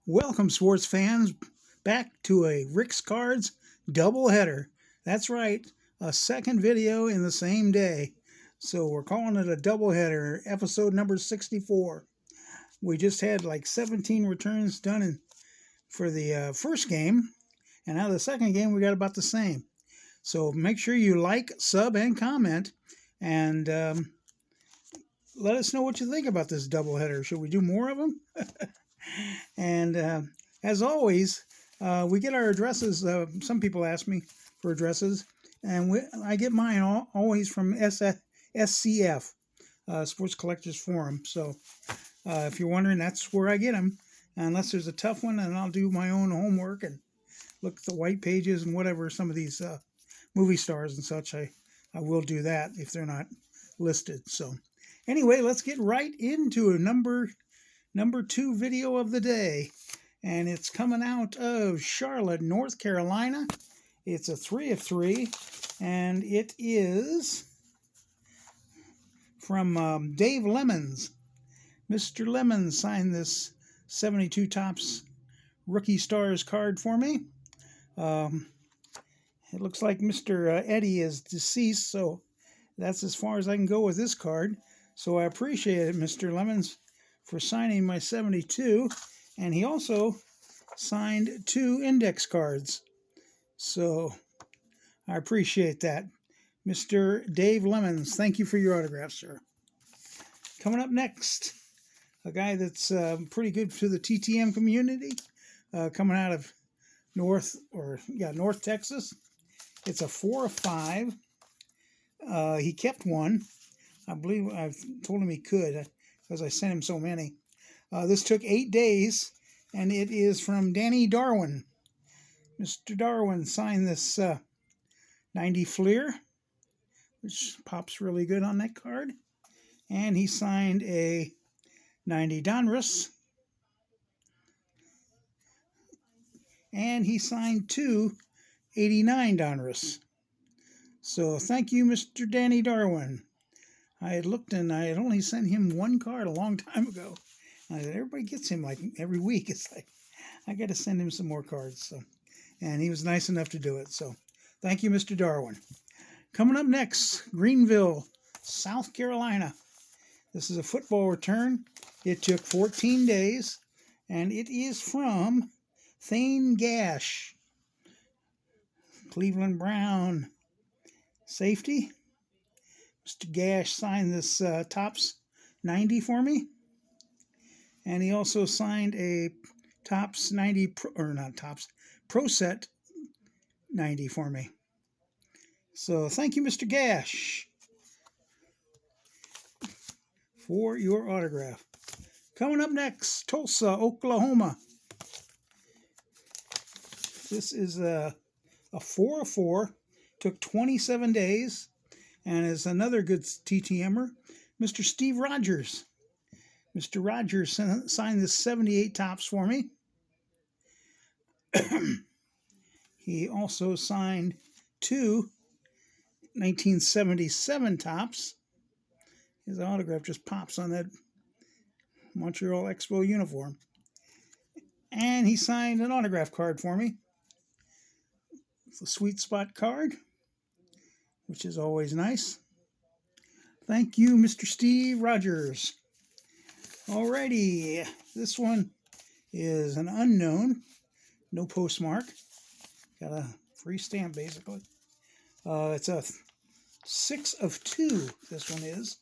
Welcome, sports fans, back to a Rick's Cards doubleheader. That's right, a second video in the same day. So we're calling it a doubleheader, episode number 64. We just had like 17 returns done for the first game, and now the second game we got about the same. So make sure you like, sub, and comment, and let us know what you think about this doubleheader. Should we do more of them? And as always, we get our addresses. Some people ask me for addresses, and I get mine always from SCF, Sports Collectors Forum. So if you're wondering, that's where I get them. Unless there's a tough one, and I'll do my own homework and look at the white pages and whatever, some of these movie stars and such. I will do that if they're not listed. So anyway, let's get right into a number 2 video of the day, and it's coming out of Charlotte, North Carolina. It's a 3 of 3, and it is from Dave Lemons. Mr. Lemons signed this 72 Topps Rookie Stars card for me. It looks like Mr. Eddie is deceased, so that's as far as I can go with this card. So I appreciate it, Mr. Lemons, for signing my 72, and he also signed 2 index cards. So I appreciate that. Mr. Dave Lemons, thank you for your autograph, sir. Coming up next, a guy that's pretty good to the TTM community, coming out of North Texas. It's a 4 of 5. He kept one. I believe I've told him he could, because I sent him so many. This took 8 days, and it is from Danny Darwin. Mr. Darwin signed this 90 Fleer, which pops really good on that card. And he signed a 90 Donruss. And he signed 2 89 Donruss. So thank you, Mr. Danny Darwin. I had looked, and I had only sent him one card a long time ago. And I said, everybody gets him like every week. It's like, I got to send him some more cards. So, and he was nice enough to do it. So thank you, Mr. Darwin. Coming up next, Greenville, South Carolina. This is a football return. It took 14 days, and it is from Thane Gash. Cleveland Brown safety. Mr. Gash signed this Topps 90 for me. And he also signed a Topps 90, Pro Set 90 for me. So thank you, Mr. Gash, for your autograph. Coming up next, Tulsa, Oklahoma. This is a 4 of 4. Took 27 days. And is another good TTMer, Mr. Steve Rogers. Mr. Rogers signed this 78 Topps for me. He also signed 2 1977 Topps. His autograph just pops on that Montreal Expo uniform. And he signed an autograph card for me. It's a Sweet Spot card, which is always nice. Thank you, Mr. Steve Rogers. Alrighty, this one is an unknown, no postmark. Got a free stamp, basically. It's a 6 of 2, this one is.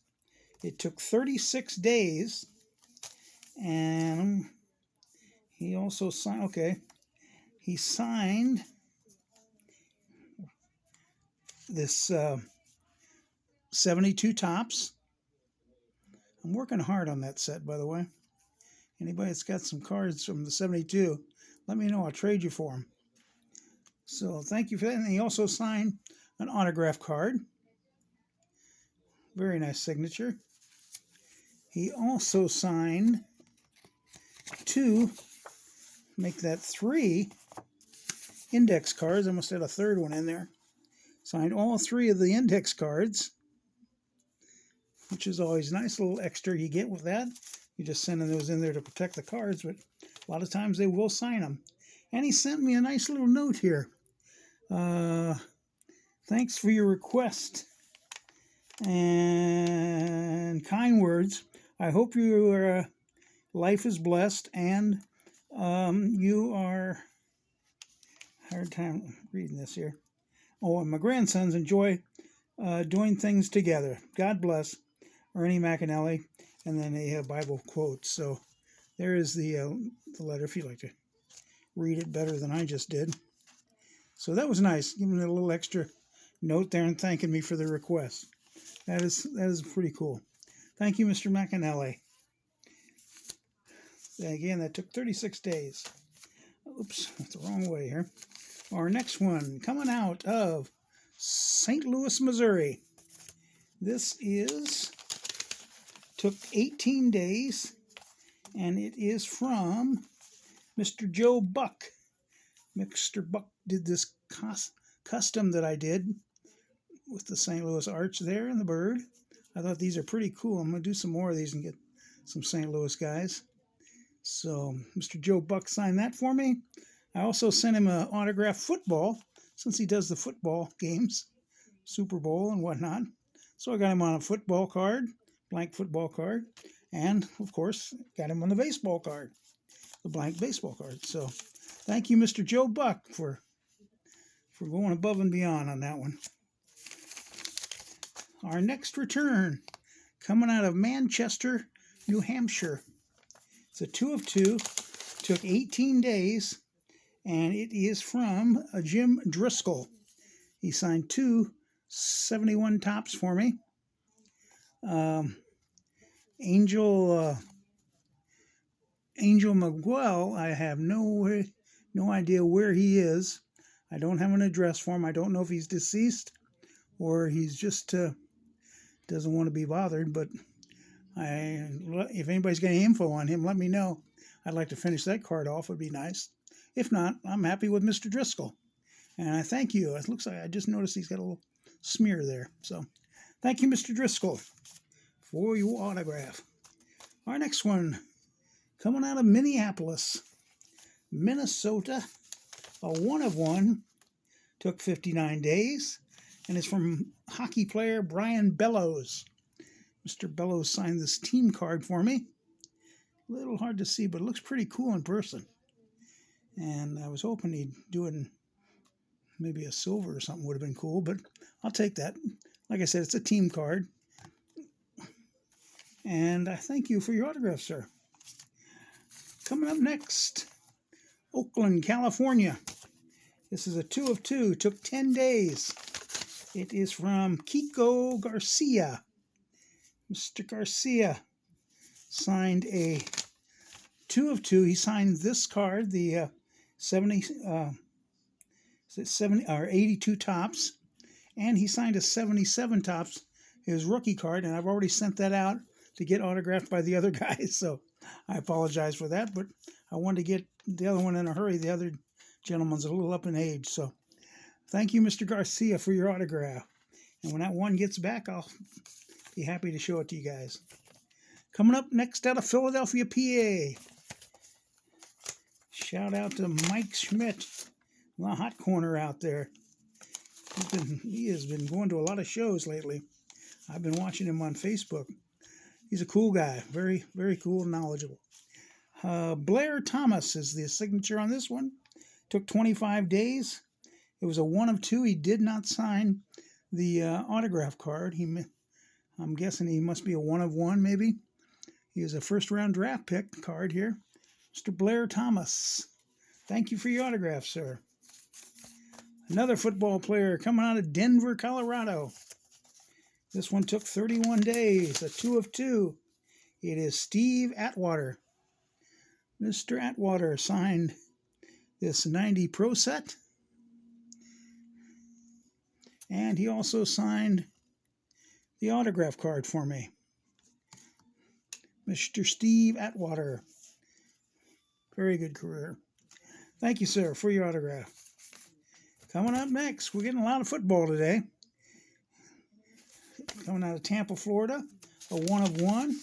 It took 36 days, and he also signed, he signed this 72 Topps. I'm working hard on that set, by the way. Anybody that's got some cards from the 72, let me know. I'll trade you for them. So thank you for that. And he also signed an autograph card. Very nice signature. He also signed 2, make that 3 index cards. I must have a third one in there. Signed all 3 of the index cards, which is always nice. A little extra you get with that. You're just sending those in there to protect the cards, but A lot of times they will sign them. And he sent me a nice little note here. Thanks for your request and kind words. I hope your life is blessed and you are... Hard time reading this here. Oh, and my grandsons enjoy doing things together. God bless, Ernie McAnally. And then they have Bible quotes. So there is the letter if you'd like to read it better than I just did. So that was nice. Giving it a little extra note there and thanking me for the request. That is pretty cool. Thank you, Mr. McAnally. Again, that took 36 days. Oops, that's the wrong way here. Our next one coming out of St. Louis, Missouri. This took 18 days, and it is from Mr. Joe Buck. Mr. Buck did this custom that I did with the St. Louis arch there and the bird. I thought these are pretty cool. I'm going to do some more of these and get some St. Louis guys. So Mr. Joe Buck signed that for me. I also sent him an autographed football, since he does the football games, Super Bowl and whatnot. So I got him on a football card, blank football card, and, of course, got him on the baseball card, the blank baseball card. So thank you, Mr. Joe Buck, for going above and beyond on that one. Our next return, coming out of Manchester, New Hampshire. It's a 2 of 2, took 18 days, and it is from Jim Driscoll. He signed 2 71 tops for me. Angel Miguel, I have no idea where he is. I don't have an address for him. I don't know if he's deceased or he's just doesn't want to be bothered. But if anybody's got any info on him, let me know. I'd like to finish that card off. Would be nice. If not, I'm happy with Mr. Driscoll. And I thank you. It looks like I just noticed he's got a little smear there. So thank you, Mr. Driscoll, for your autograph. Our next one, coming out of Minneapolis, Minnesota, a 1 of 1, took 59 days, and it's from hockey player Brian Bellows. Mr. Bellows signed this team card for me. A little hard to see, but it looks pretty cool in person. And I was hoping he'd do it in maybe a silver or something would have been cool, but I'll take that. Like I said, it's a team card. And I thank you for your autograph, sir. Coming up next, Oakland, California. This is a 2 of 2, took 10 days. It is from Kiko Garcia. Mr. Garcia signed a 2 of 2. He signed this card, the 82 tops, and he signed a 77 tops, his rookie card, and I've already sent that out to get autographed by the other guys, so I apologize for that, but I wanted to get the other one in a hurry. The other gentleman's a little up in age, so thank you, Mr. Garcia, for your autograph. And when that one gets back, I'll be happy to show it to you guys. Coming up next out of Philadelphia, PA. Shout out to Mike Schmidt, the hot corner out there. He has been going to a lot of shows lately. I've been watching him on Facebook. He's a cool guy, very, very cool and knowledgeable. Blair Thomas is the signature on this one. Took 25 days. It was a 1 of 2. He did not sign the autograph card. I'm guessing he must be a 1 of 1, maybe. He is a first-round draft pick card here. Mr. Blair Thomas. Thank you for your autograph, sir. Another football player coming out of Denver, Colorado. This one took 31 days, a 2 of 2. It is Steve Atwater. Mr. Atwater signed this 90 Pro set. And he also signed the autograph card for me. Mr. Steve Atwater. Very good career. Thank you, sir, for your autograph. Coming up next, we're getting a lot of football today. Coming out of Tampa, Florida, a 1 of 1.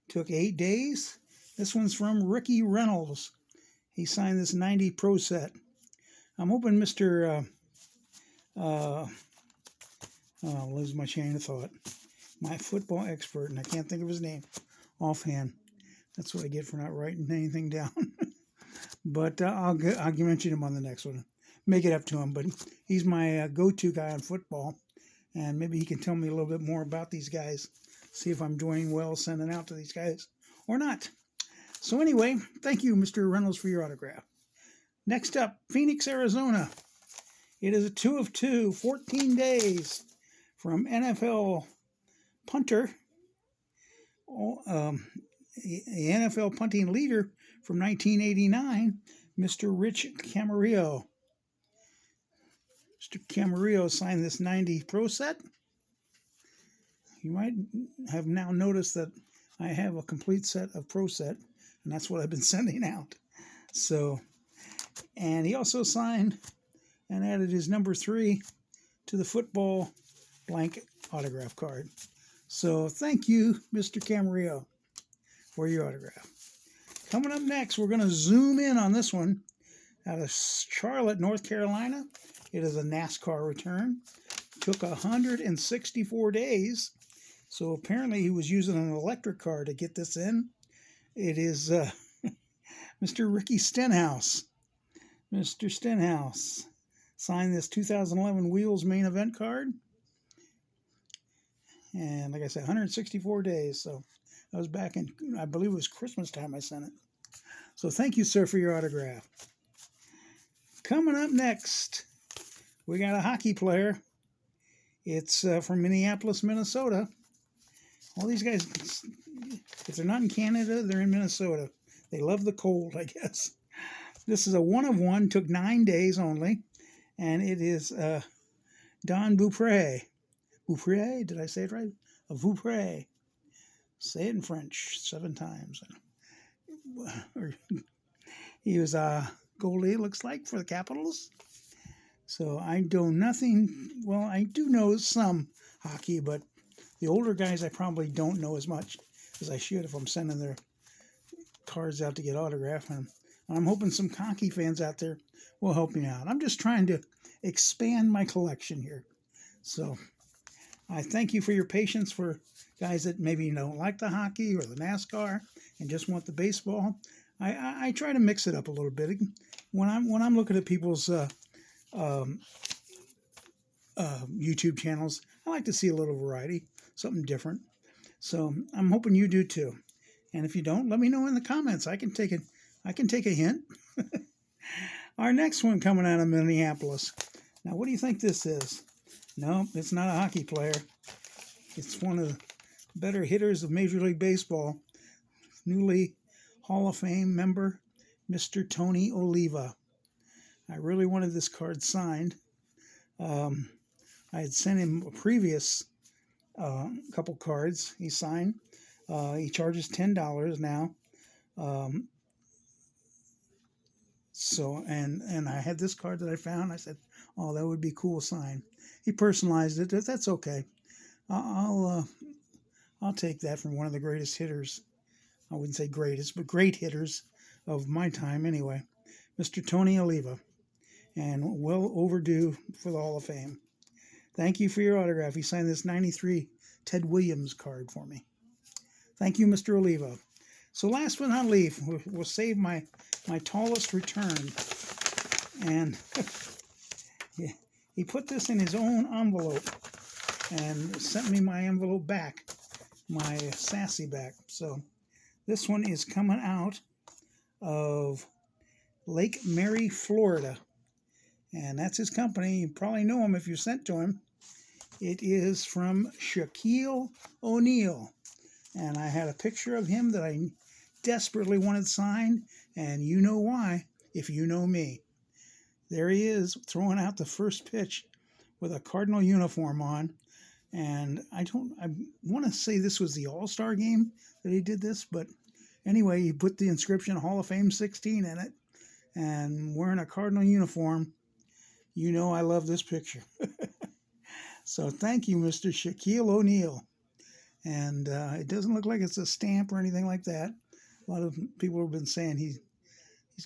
Took 8 days. This one's from Ricky Reynolds. He signed this 90 Pro set. I'm hoping Mr. I'll lose my chain of thought. My football expert, and I can't think of his name offhand. That's what I get for not writing anything down. But I'll mention him on the next one. Make it up to him. But he's my go-to guy on football, and maybe he can tell me a little bit more about these guys. See if I'm doing well sending out to these guys or not. So anyway, thank you, Mr. Reynolds, for your autograph. Next up, Phoenix, Arizona. It is a 2 of 2, 14 days from NFL punter, the NFL punting leader from 1989, Mr. Rich Camarillo. Mr. Camarillo signed this 90 Pro set. You might have now noticed that I have a complete set of Pro set, and that's what I've been sending out. So, and he also signed and added his number 3 to the football blank autograph card. So thank you, Mr. Camarillo, for your autograph. Coming up next, we're going to zoom in on this one out of Charlotte, North Carolina. It is a NASCAR return. Took 164 days. So apparently he was using an electric car to get this in. It is Mr. Ricky Stenhouse. Mr. Stenhouse signed this 2011 Wheels main event card. And like I said, 164 days. So that was back in, I believe it was Christmas time I sent it. So thank you, sir, for your autograph. Coming up next, we got a hockey player. It's from Minneapolis, Minnesota. All these guys, if they're not in Canada, they're in Minnesota. They love the cold, I guess. This is a 1 of 1, took 9 days only. And it is Don Beaupre. Beaupre, did I say it right? A Beaupre. Say it in French 7 times. He was a goalie, looks like, for the Capitals. So I do nothing. Well, I do know some hockey, but the older guys I probably don't know as much as I should if I'm sending their cards out to get autographed. And I'm hoping some hockey fans out there will help me out. I'm just trying to expand my collection here. So I thank you for your patience for guys that maybe don't like the hockey or the NASCAR and just want the baseball. I try to mix it up a little bit. When I'm looking at people's YouTube channels, I like to see a little variety, something different. So I'm hoping you do too. And if you don't, let me know in the comments. I can take a hint. Our next one coming out of Minneapolis. Now, what do you think this is? No, it's not a hockey player. It's one of the better hitters of Major League Baseball. Newly Hall of Fame member, Mr. Tony Oliva. I really wanted this card signed. I had sent him a previous couple cards he signed. He charges $10 now. And I had this card that I found. I said, oh, that would be cool sign. He personalized it. That's okay. I'll take that from one of the greatest hitters. I wouldn't say greatest, but great hitters of my time anyway. Mr. Tony Oliva. And well overdue for the Hall of Fame. Thank you for your autograph. He signed this 93 Ted Williams card for me. Thank you, Mr. Oliva. So last but not least, we'll save my tallest return. And he put this in his own envelope and sent me my envelope back, my sassy back. So this one is coming out of Lake Mary, Florida. And that's his company. You probably know him if you sent to him. It is from Shaquille O'Neal. And I had a picture of him that I desperately wanted signed. And you know why, if you know me. There he is, throwing out the first pitch with a Cardinal uniform on. And I want to say this was the All-Star game that he did this. But anyway, he put the inscription Hall of Fame 16 in it. And wearing a Cardinal uniform. You know I love this picture. So thank you, Mr. Shaquille O'Neal. And it doesn't look like it's a stamp or anything like that. A lot of people have been saying he's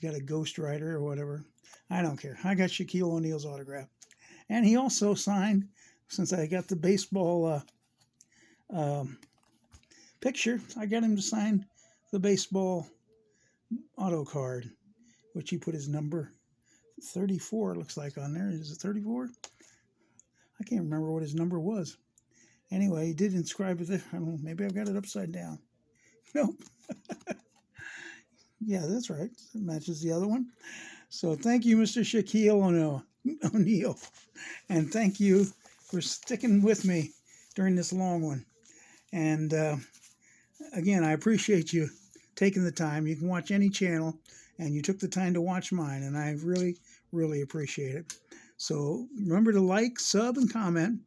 got a ghostwriter or whatever. I don't care. I got Shaquille O'Neal's autograph. And he also signed, since I got the baseball picture, I got him to sign the baseball auto card, which he put his number 34, it looks like, on there. Is it 34? I can't remember what his number was. Anyway, he did inscribe it. I don't know, maybe I've got it upside down. Nope. Yeah, that's right. It matches the other one. So thank you, Mr. Shaquille O'Neal. And thank you for sticking with me during this long one. And again, I appreciate you taking the time. You can watch any channel, and you took the time to watch mine, and I really, really appreciate it. So remember to like, sub, and comment,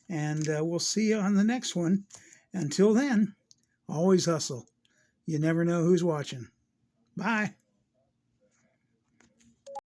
and we'll see you on the next one. Until then, always hustle. You never know who's watching. Bye.